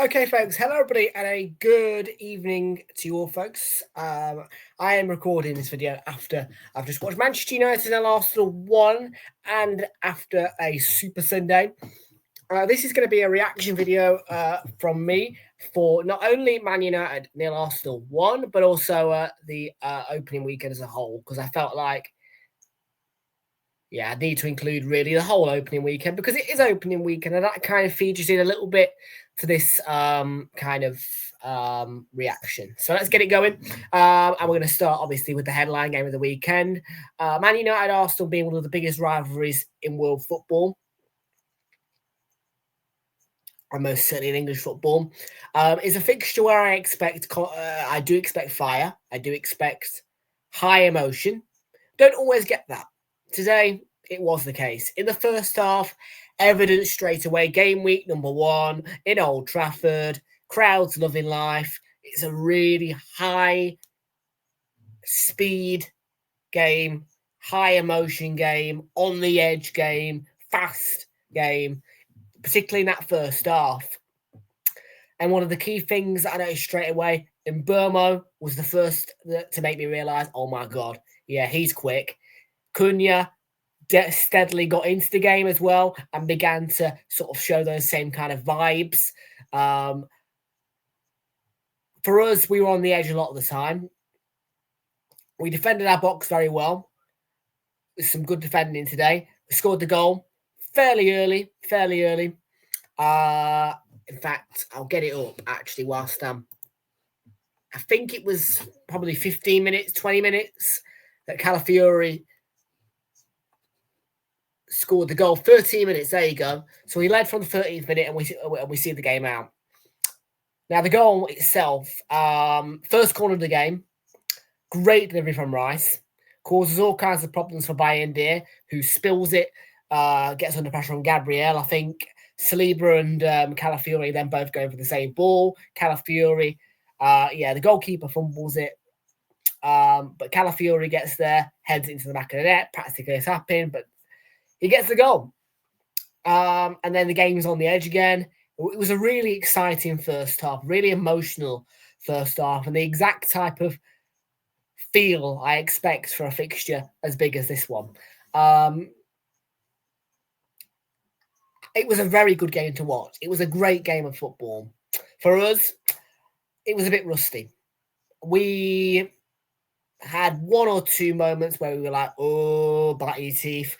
Okay, folks. Hello, everybody, and a good evening to you all, folks. I am recording this video after I've just watched Manchester United and Arsenal 1, and after a Super Sunday. This is going to be a reaction video from me for not only Man United nil Arsenal 1, but also the opening weekend as a whole, because I felt like I need to include really the whole opening weekend because it is opening weekend, and that kind of features in a little bit to this reaction. So let's get it going. And we're going to start obviously with the headline game of the weekend. Man United Arsenal being one of the biggest rivalries in world football. And most certainly in English football. Is a fixture where I do expect fire. I do expect high emotion. Don't always get that. Today, it was the case. In the first half, evidence straight away. Game week number 1 in Old Trafford. Crowds loving life. It's a really high speed game, high emotion game, on the edge game, fast game, particularly in that first half. And one of the key things that I noticed straight away, Mbeumo was the first to make me realise, oh my God, yeah, he's quick. Cunha steadily got into the game as well and began to sort of show those same kind of vibes. For us, we were on the edge a lot of the time. We defended our box very well. There's some good defending today. We scored the goal fairly early. In fact, I'll get it up actually whilst I think it was probably 15 minutes, 20 minutes that Calafiori scored the goal. 13 minutes, there you go. So he led from the 13th minute and we see the game out. Now, the goal itself, first corner of the game, great delivery from Rice. Causes all kinds of problems for Bayindir, who spills it, gets under pressure on Gabriel. I think Saliba and Calafiori then both going for the same ball. Calafiori, the goalkeeper fumbles it. But Calafiori gets there, heads into the back of the net, practically a tap-in, but he gets the goal. And then the game's on the edge again. It was a really exciting first half, really emotional first half, and the exact type of feel I expect for a fixture as big as this one. It was a very good game to watch. It was a great game of football. For us, it was a bit rusty. We had one or two moments where we were like, oh, bite your teeth.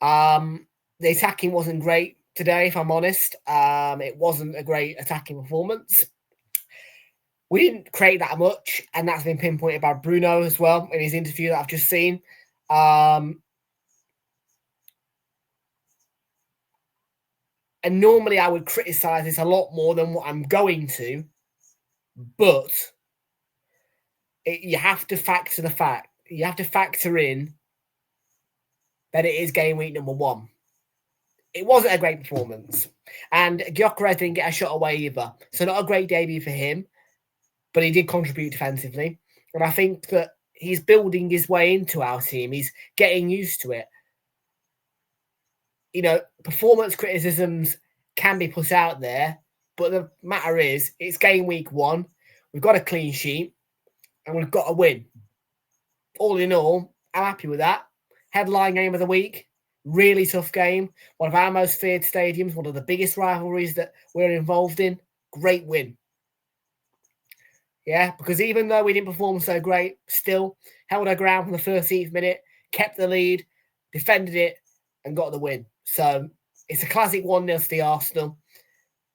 The attacking wasn't great today, if I'm honest. It wasn't a great attacking performance. We didn't create that much, and that's been pinpointed by Bruno as well in his interview that I've just seen. And normally I would criticise this a lot more than what I'm going to, but you have to factor in that it is game week number 1. It wasn't a great performance, and Gyökeres didn't get a shot away either, so not a great debut for him, but he did contribute defensively, and I think that he's building his way into our team. He's getting used to it. You know, performance criticisms can be put out there, but the matter is, it's game week 1. We've got a clean sheet, and we've got a win. All in all, I'm happy with that. Headline game of the week. Really tough game. One of our most feared stadiums. One of the biggest rivalries that we're involved in. Great win. Yeah, because even though we didn't perform so great, still held our ground from the 13th minute, kept the lead, defended it, and got the win. So it's a classic 1-0 to the Arsenal.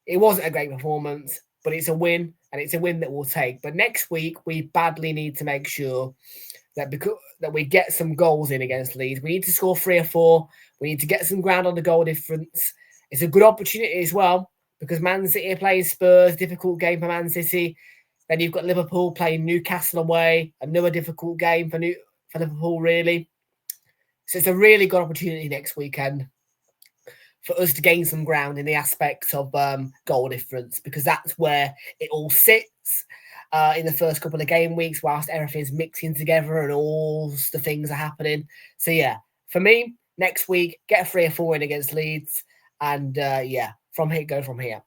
It wasn't a great performance, but it's a win, and it's a win that we'll take. But next week, we badly need to make sure that we get some goals in against Leeds. We need to score 3 or 4. We need to get some ground on the goal difference. It's a good opportunity as well, because Man City are playing Spurs, difficult game for Man City. Then you've got Liverpool playing Newcastle away, another difficult game for Liverpool, really. So it's a really good opportunity next weekend for us to gain some ground in the aspects of goal difference, because that's where it all sits in the first couple of game weeks whilst everything's mixing together and all the things are happening. So, yeah, for me, next week, get a 3 or 4 in against Leeds and, from here, go from here.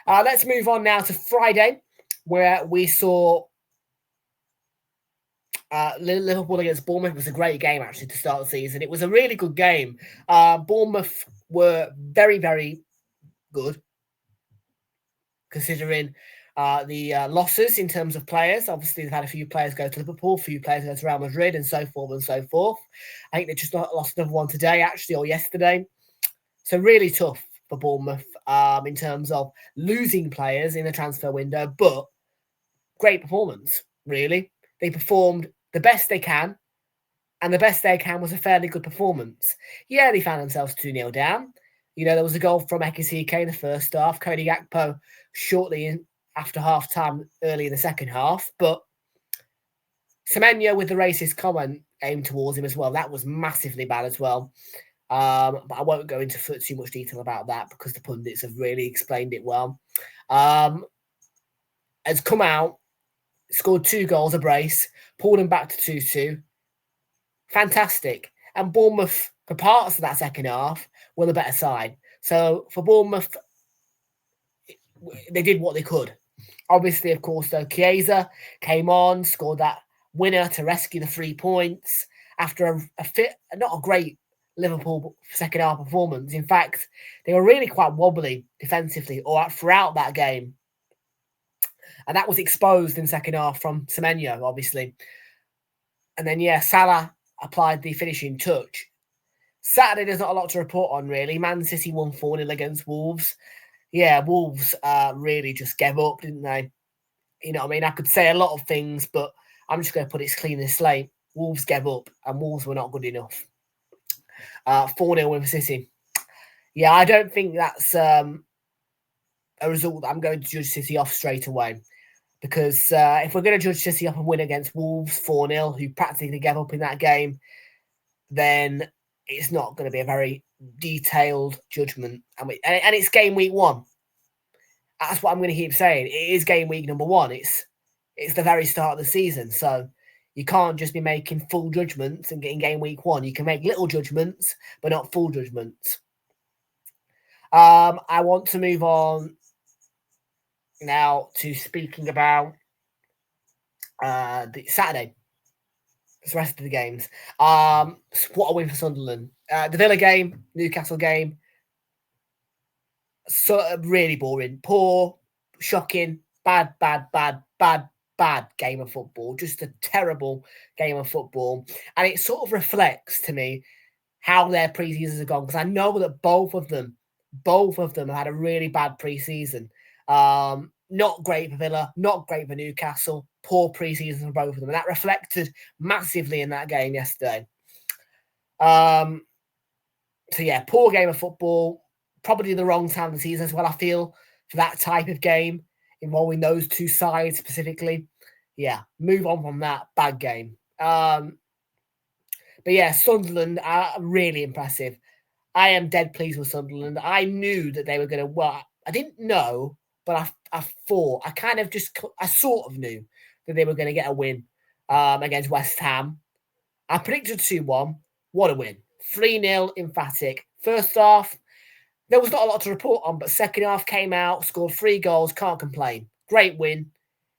Let's move on now to Friday, where we saw Liverpool against Bournemouth. It was a great game, actually, to start the season. It was a really good game. Bournemouth were very, very good, considering the losses in terms of players. Obviously, they've had a few players go to Liverpool, a few players go to Real Madrid, and so forth and so forth. I think they just lost another one today, actually, or yesterday. So really tough for Bournemouth in terms of losing players in the transfer window, but great performance, really. They performed the best they can, and the best they can was a fairly good performance. Yeah, they found themselves 2-0 down. You know, there was a goal from Ekitike in the first half, Cody Gakpo shortly after half-time, early in the second half, but Semenyo with the racist comment aimed towards him as well. That was massively bad as well. But I won't go into too much detail about that because the pundits have really explained it well. Has come out, scored 2 goals, a brace, pulled him back to 2-2. Fantastic. And Bournemouth, for parts of that second half, were the better side. So for Bournemouth, they did what they could. Obviously, of course, though, Chiesa came on, scored that winner to rescue the 3 points after not a great Liverpool second half performance. In fact, they were really quite wobbly defensively or throughout that game. And that was exposed in the second half from Semenyo, obviously. And then, Salah applied the finishing touch. Saturday, there's not a lot to report on, really. Man City won 4-0 against Wolves. Yeah, Wolves really just gave up, didn't they? You know what I mean? I could say a lot of things, but I'm just going to put it clean as slate. Wolves gave up, and Wolves were not good enough. 4-0 win for City. Yeah, I don't think that's a result that I'm going to judge City off straight away. Because if we're going to judge City off and win against Wolves 4-0, who practically gave up in that game, then it's not going to be a very detailed judgment. And it's game week 1. That's what I'm going to keep saying. It is game week number 1. It's the very start of the season. So you can't just be making full judgments and getting game week 1. You can make little judgments, but not full judgments. I want to move on now to speaking about the Saturday. The rest of the games. What a win for Sunderland. The Villa game, Newcastle game. So really boring. Poor, shocking, bad game of football. Just a terrible game of football. And it sort of reflects to me how their pre-seasons have gone. Because I know that both of them have had a really bad pre-season. Not great for Villa, not great for Newcastle. Poor pre-season for both of them. And that reflected massively in that game yesterday. So yeah, poor game of football. Probably the wrong time of the season as well, I feel, for that type of game involving those two sides specifically. Yeah, move on from that. Bad game. But yeah, Sunderland are really impressive. I am dead pleased with Sunderland. I knew that they were going to, well, I didn't know, but I thought, I sort of knew that they were going to get a win against West Ham. I predicted 2-1. What a win. 3-0 emphatic. First half, there was not a lot to report on, but second half came out, scored 3 goals, can't complain. Great win,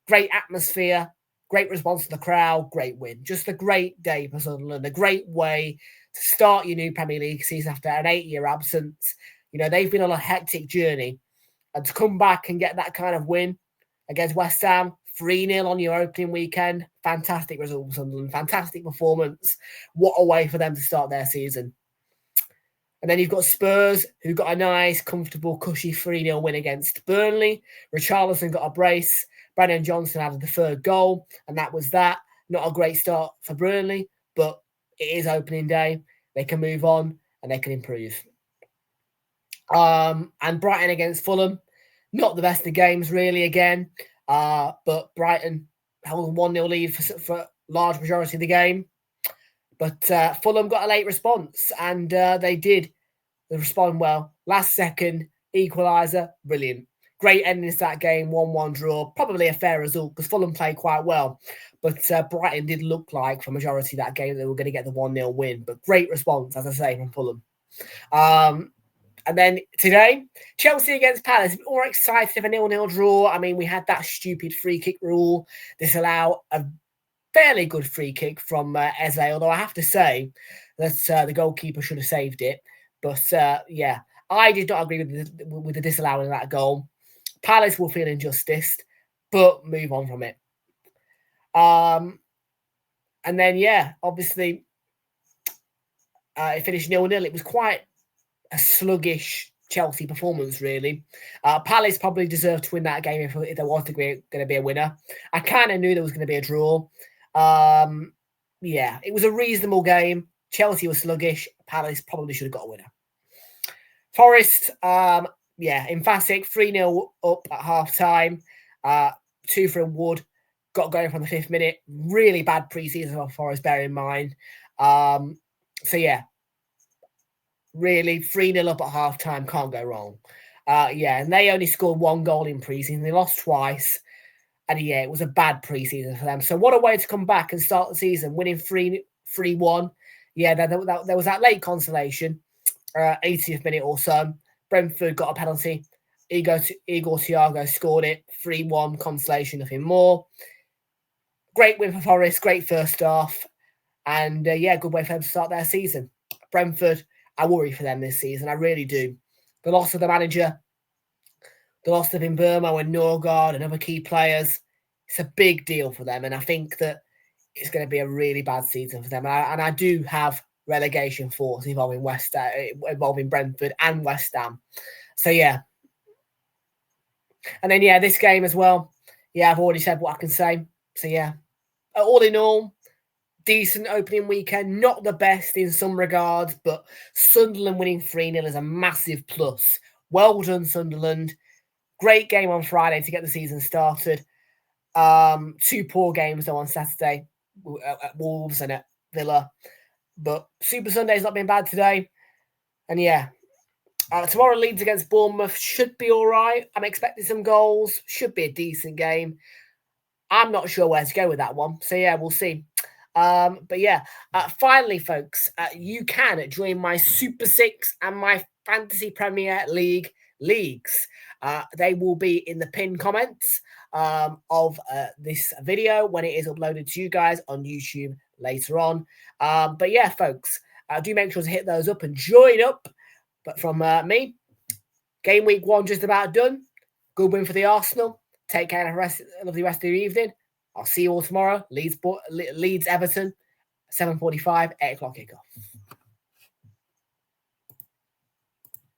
great atmosphere, great response to the crowd, great win. Just a great day for Sunderland, a great way to start your new Premier League season after an 8-year absence. You know, they've been on a hectic journey, and to come back and get that kind of win against West Ham, 3-0 on your opening weekend, fantastic result for Sunderland, fantastic performance. What a way for them to start their season. And then you've got Spurs, who got a nice, comfortable, cushy 3-0 win against Burnley. Richarlison got a brace. Brennan Johnson added the 3rd goal, and that was that. Not a great start for Burnley, but it is opening day. They can move on, and they can improve. And Brighton against Fulham. Not the best of games, really, again. But Brighton held a 1-0 lead for a large majority of the game. But Fulham got a late response, and they did respond well. Last second, equaliser, brilliant. Great ending to that game, 1-1 draw. Probably a fair result because Fulham played quite well. But Brighton did look like, for majority of that game, they were going to get the 1-0 win. But great response, as I say, from Fulham. And then today, Chelsea against Palace. More excited of a 0-0 draw. I mean, we had that stupid free kick rule disallow a fairly good free kick from Eze, although I have to say that the goalkeeper should have saved it. But yeah, I did not agree with the disallowing of that goal. Palace will feel injustice, but move on from it. And then, yeah, obviously, it finished 0-0. It was quite a sluggish Chelsea performance, really. Palace probably deserved to win that game if there was going to be a winner. I kind of knew there was going to be a draw. Yeah, it was a reasonable game. Chelsea was sluggish. Palace probably should have got a winner. Forest, yeah, emphatic. 3-0 up at half-time. 2 from Wood. Got going from the 5th minute. Really bad pre-season for Forest, bear in mind. So, yeah, really 3-0 up at half-time. Can't go wrong. Yeah, and they only scored 1 goal in pre-season. They lost twice. And yeah, it was a bad pre-season for them. So what a way to come back and start the season, winning 3-1. Yeah, there was that late consolation, 80th minute or so. Brentford got a penalty. Igor Thiago scored it. 3-1 consolation, nothing more. Great win for Forest. Great first half. And yeah, good way for them to start their season. Brentford, I worry for them this season. I really do. The loss of the manager, the loss of Mbeumo and Norgard and other key players, it's a big deal for them. And I think that it's going to be a really bad season for them. And I do have relegation thoughts involving Brentford and West Ham. So, yeah. And then, yeah, this game as well. Yeah, I've already said what I can say. So, yeah. All in all, decent opening weekend. Not the best in some regards, but Sunderland winning 3-0 is a massive plus. Well done, Sunderland. Great game on Friday to get the season started. 2 poor games, though, on Saturday at Wolves and at Villa. But Super Sunday's not been bad today. And, yeah. Tomorrow, Leeds against Bournemouth should be all right. I'm expecting some goals. Should be a decent game. I'm not sure where to go with that one. So, yeah, we'll see. But, yeah, finally, folks, you can join my Super 6 and my Fantasy Premier League leagues. They will be in the pinned comments of this video when it is uploaded to you guys on YouTube later on. But, yeah, folks, do make sure to hit those up and join up. But from me, game week 1 just about done. Good win for the Arsenal. Take care and have a lovely rest of your evening. I'll see you all tomorrow. Leeds Everton, 7:45, 8 o'clock kickoff.